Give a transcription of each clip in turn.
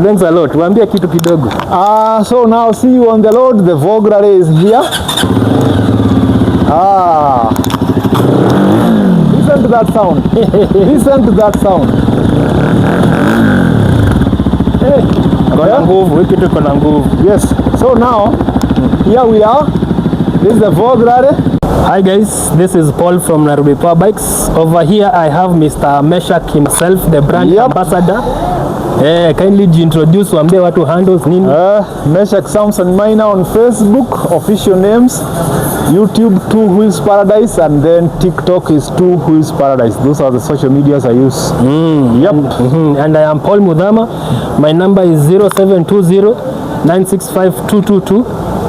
Thanks a lot. Waambia kitu kidogo. So now see you on the road. The Voge rally is here. Listen to that sound. Listen to that sound. Kona nguvu, hiki kitu kona nguvu. Yes. So now here we are. This is the Voge rally. Hi guys, this is Paul from Nairobi Power Bikes. Over here I have Mr. Meshak himself, the brand ambassador. Kindly introduce, waambie watu handles nini? Meshak Samson Minor on Facebook, official names. YouTube 2 Wheels Paradise, and then TikTok is 2 Wheels Paradise. Those are the social medias I use. And I am Paul Mudhama. My number is 0720 965 222.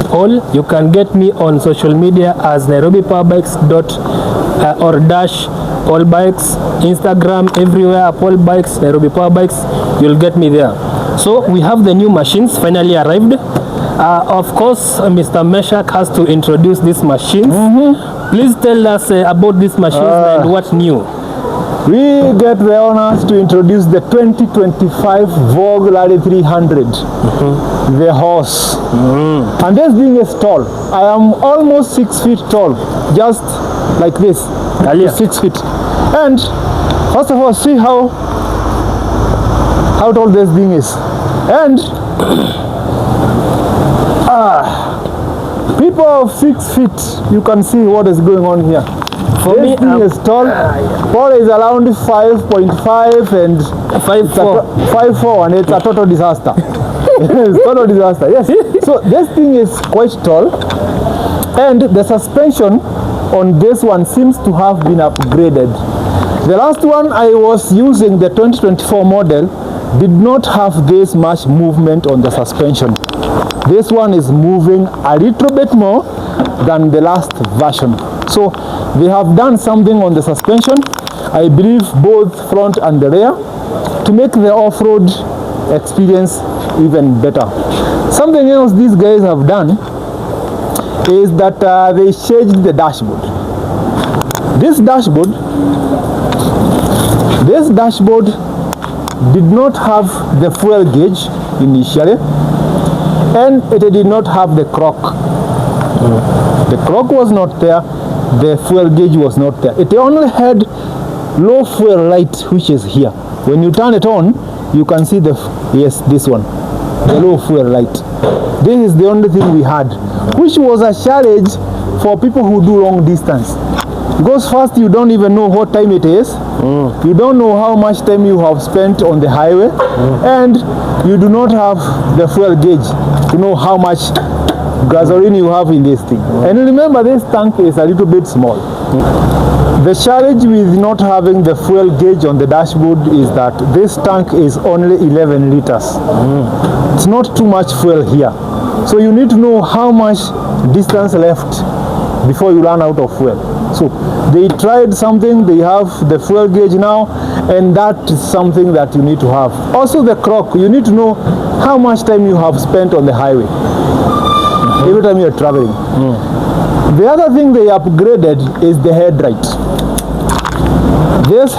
Paul, you can get me on social media as Nairobi Power Bikes or dash Paul Bikes, Instagram, everywhere Paul Bikes, Nairobi Power Bikes, you'll get me there. So we have the new machines finally arrived. Of course, Mr. Meshak has to introduce these machines. Please tell us about these machines and what's new. We get the honors to introduce the 2025 Voge Rally 300, the horse. And this thing is tall. I am almost 6 feet tall, just like this, 6 feet. And first of all, see how tall this thing is. And people of 6 feet, you can see what is going on here. For this thing is tall. Paul is around 5.5 and 5.4, and it's a total disaster. It's total disaster. Yes. So this thing is quite tall, and the suspension on this one seems to have been upgraded. The last one I was using, the 2024 model, did not have this much movement on the suspension. This one is moving a little bit more than the last version. So they have done something on the suspension, I believe both front and the rear, to make the off-road experience even better. Something else these guys have done is that they changed the dashboard. This dashboard did not have the fuel gauge initially, and it did not have the clock. The clock was not there, the fuel gauge was not there. It only had low fuel light, which is here. When you turn it on, you can see this one, the low fuel light. This is the only thing we had, which was a challenge for people who do long distance. Because first, you don't even know what time it is. You don't know how much time you have spent on the highway, and you do not have the fuel gauge to know how much gasoline you have in this thing. And remember, this tank is a little bit small. The challenge with not having the fuel gauge on the dashboard is that this tank is only 11 liters. It's not too much fuel here. So you need to know how much distance left before you run out of fuel. So they tried something, they have the fuel gauge now, and that is something that you need to have. Also the clock, you need to know how much time you have spent on the highway every time you're traveling. The other thing they upgraded is the headlight. This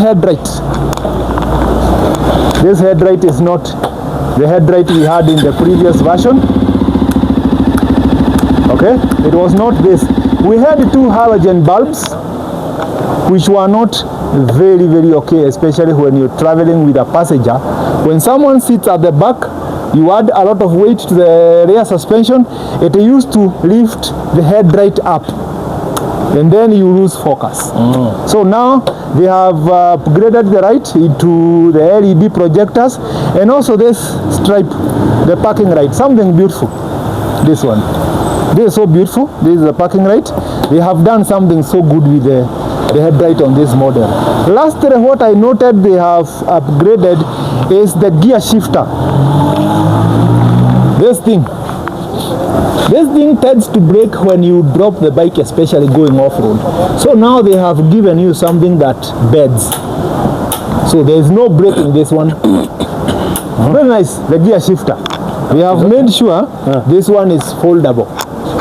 headlight is not the headlight we had in the previous version. Okay, it was not this. We had 2 halogen bulbs, which were not very okay, especially when you're traveling with a passenger. When someone sits at the back, you add a lot of weight to the rear suspension, it used to lift the headlight up, and then you lose focus. So now they have upgraded the light into the LED projectors, and also this stripe, the parking light, something beautiful. This one, this is so beautiful. This is the parking light. They have done something so good with the headlight on this model. Lastly, what I noted they have upgraded is the gear shifter. This thing tends to break when you drop the bike, especially going off-road. So now they have given you something that bends. So there is no break in this one. Very nice, the gear shifter. We have made sure this one is foldable.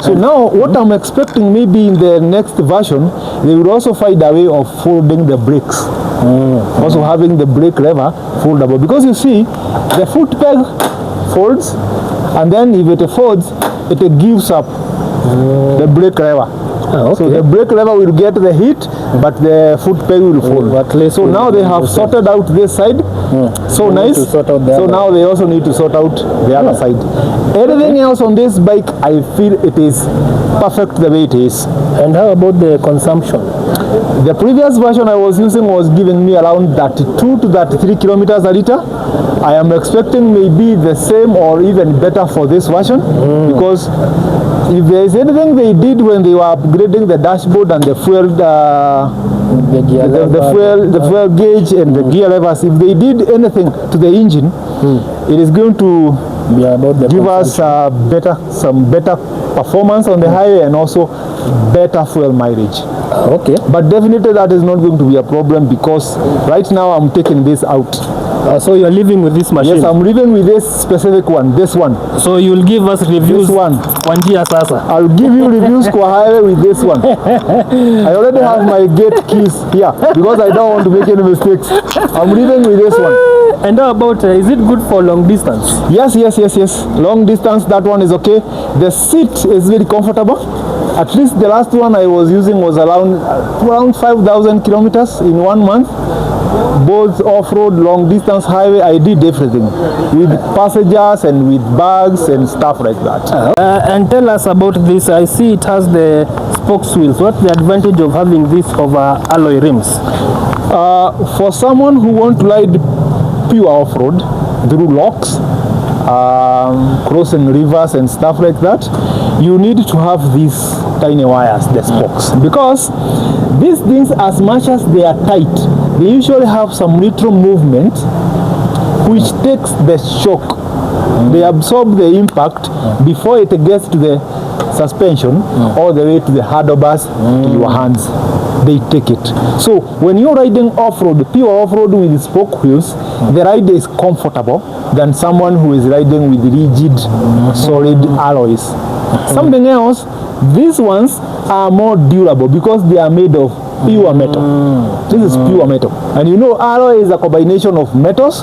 So now what I'm expecting, maybe in the next version, they will also find a way of folding the brakes. Also having the brake lever foldable. Because you see, the foot peg folds, and then if it folds, it gives up the brake lever. Okay. So the brake lever will get the heat, but the foot peg will fold. So now they have sorted out this side. So nice. So now they also need to sort out the other side. Everything else on this bike, I feel it is perfect the way it is. And how about the consumption? The previous version I was using was giving me around 32 to 33 kilometers a liter. I am expecting maybe the same or even better for this version, because if there is anything they did when they were upgrading the dashboard and the fuel, the fuel gauge and the gear levers, if they did anything to the engine, it is going to give us some better performance on the highway and also better fuel mileage. Okay. But definitely that is not going to be a problem, because right now I'm taking this out. So you're living with this machine? Yes, I'm living with this specific one, this one. So you'll give us reviews? This one. Sasa. I'll give you reviews kwa highway with this one. I already have my gate keys here because I don't want to make any mistakes. I'm living with this one. And how about, is it good for long distance? Yes. Long distance, that one is okay. The seat is very comfortable. At least the last one I was using was around 5,000 kilometers in 1 month. Both off-road, long distance, highway, I did everything with passengers and with bags and stuff like that. And tell us about this. I see it has the spokes wheels. What's the advantage of having this over alloy rims? For someone who wants to ride pure off-road through locks, crossing rivers and stuff like that, you need to have these tiny wires, the spokes, because these things, as much as they are tight, they usually have some little movement which takes the shock. They absorb the impact before it gets to the suspension all the way to the handlebars, to your hands. They take it. So when you're riding off-road, pure off-road with spoke wheels, the ride is comfortable than someone who is riding with rigid, solid alloys. Something else, these ones are more durable because they are made of pure metal. This is pure metal. And you know, alloy is a combination of metals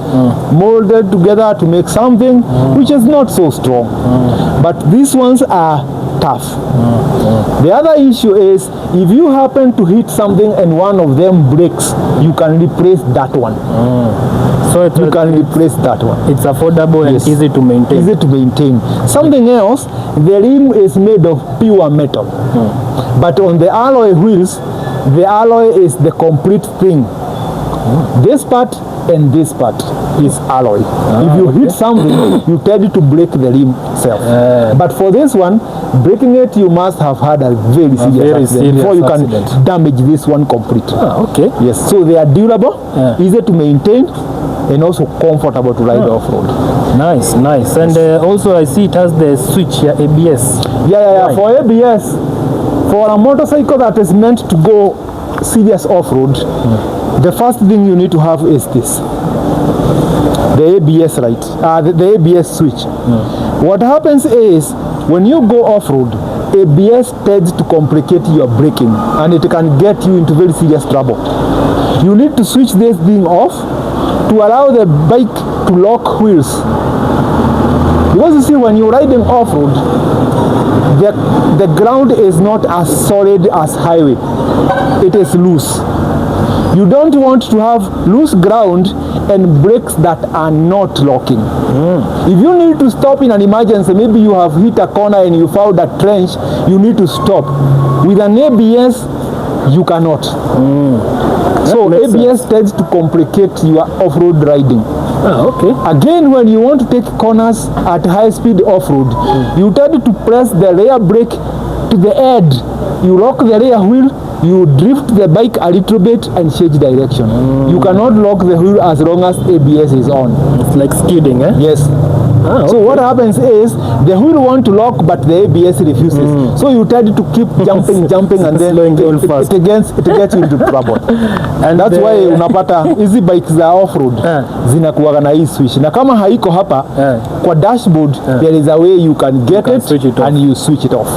molded together to make something which is not so strong. But these ones are tough. The other issue is, if you happen to hit something and one of them breaks, you can replace that one. So you can replace that one. It's affordable and easy to maintain. Easy to maintain. Something else, the rim is made of pure metal. But on the alloy wheels, the alloy is the complete thing. This part and this part is alloy. If you hit something, you tend to break the rim itself. But for this one, breaking it, you must have had a very serious accident before you can damage this one completely. Okay. Yes, so they are durable, easy to maintain, and also comfortable to ride off-road. Nice. And also I see it has the switch, ABS. Yeah. For ABS, for a motorcycle that is meant to go serious off-road, the first thing you need to have is this, the ABS the ABS switch. What happens is, when you go off-road, ABS tends to complicate your braking and it can get you into very serious trouble. You need to switch this thing off to allow the bike to lock wheels. Because you see, when you're riding off-road, the ground is not as solid as highway. It is loose. You don't want to have loose ground and brakes that are not locking. If you need to stop in an emergency, maybe you have hit a corner and you found a trench, you need to stop. With an ABS, you cannot. So ABS tends to complicate your off-road riding. Okay. Again, when you want to take corners at high speed off-road, you tend to press the rear brake to the edge. You lock the rear wheel, you drift the bike a little bit and change direction. You cannot lock the wheel as long as ABS is on. It's like skidding, eh? Yes. Okay. So what happens is, the wheel want to lock but the ABS refuses. So you tend to keep jumping and then it gets you into trouble. And that's why unapata hizi bikes za off-road zinakuwa na hii switch. Na kama haiko hapa kwa dashboard, there is a way you can get it and you switch it off.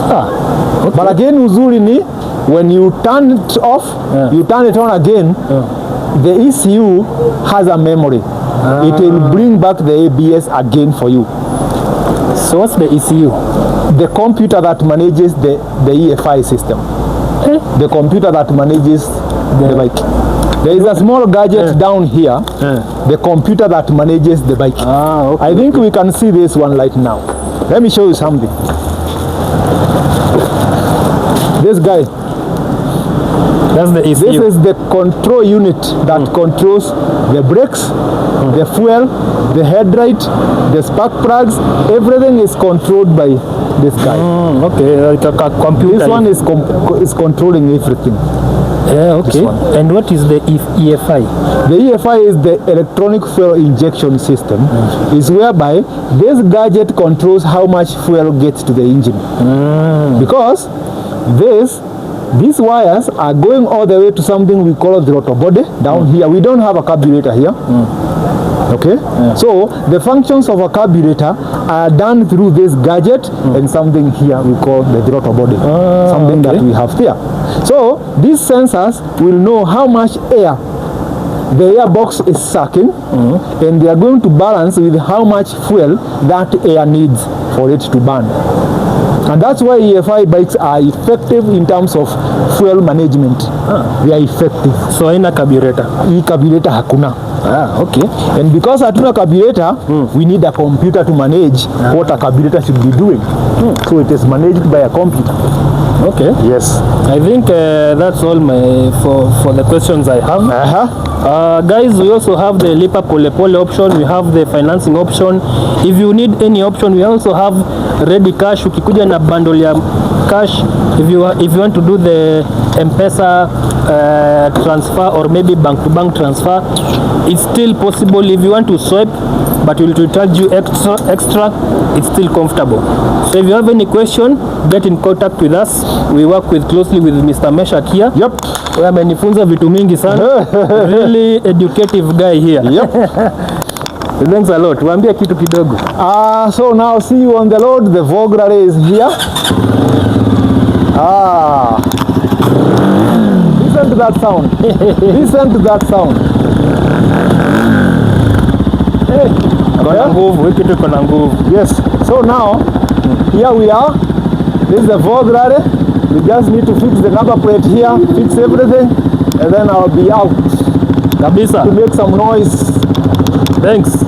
Okay. But again, uzuri ni, when you turn it off, you turn it on again, the ECU has a memory. it will bring back the ABS again for you. So what's the ECU? The computer that manages the EFI system. The computer that manages the bike. There is a small gadget down here, the computer that manages the bike. Okay. I think we can see this one right now. Let me show you something. This guy. That's the ECU. This is the control unit that controls the brakes, the fuel, the headlight, the spark plugs. Everything is controlled by this guy. Okay, like a computer. This one is controlling everything. Yeah, okay. And what is the EFI? The EFI is the electronic fuel injection system. Is whereby this gadget controls how much fuel gets to the engine. Because these wires are going all the way to something we call the throttle body down here. We don't have a carburetor here. Okay, so the functions of a carburetor are done through this gadget and something here we call the throttle body, something that we have there. So these sensors will know how much air the airbox is sucking, and they are going to balance with how much fuel that air needs for it to burn. And that's why EFI bikes are effective in terms of fuel management. They are effective. So haina carburetor. Hii carburetor hakuna. Okay. And because hatuna carburetor, we need a computer to manage what a carburetor should be doing. So it is managed by a computer. Okay. Yes. I think that's all for the questions I have. Guys, we also have the lipa pole pole option. We have the financing option. If you need any option, we also have ready cash. Ukikuja na bundle ya cash, if you want to do the M-Pesa transfer or maybe bank to bank transfer, it's still possible. If you want to swipe but it will charge you extra, it's still comfortable. So if you have any question, get in contact with us. We work closely with Mr. Meshak here. Yep. Wewe amenifunza vitu mingi sana. Really educative guy here. Yep. Thanks a lot. Waambie kitu kidogo. So now see you on the road. The Voge rally is here. Listen to that sound. Listen to that sound. Kona nguvu, hiki kitu kona nguvu. Yes. So now here we are. This is the Voge rally. We just need to fix the number plate here, fix everything, and then I'll be out Kabisa. to make some noise. Thanks.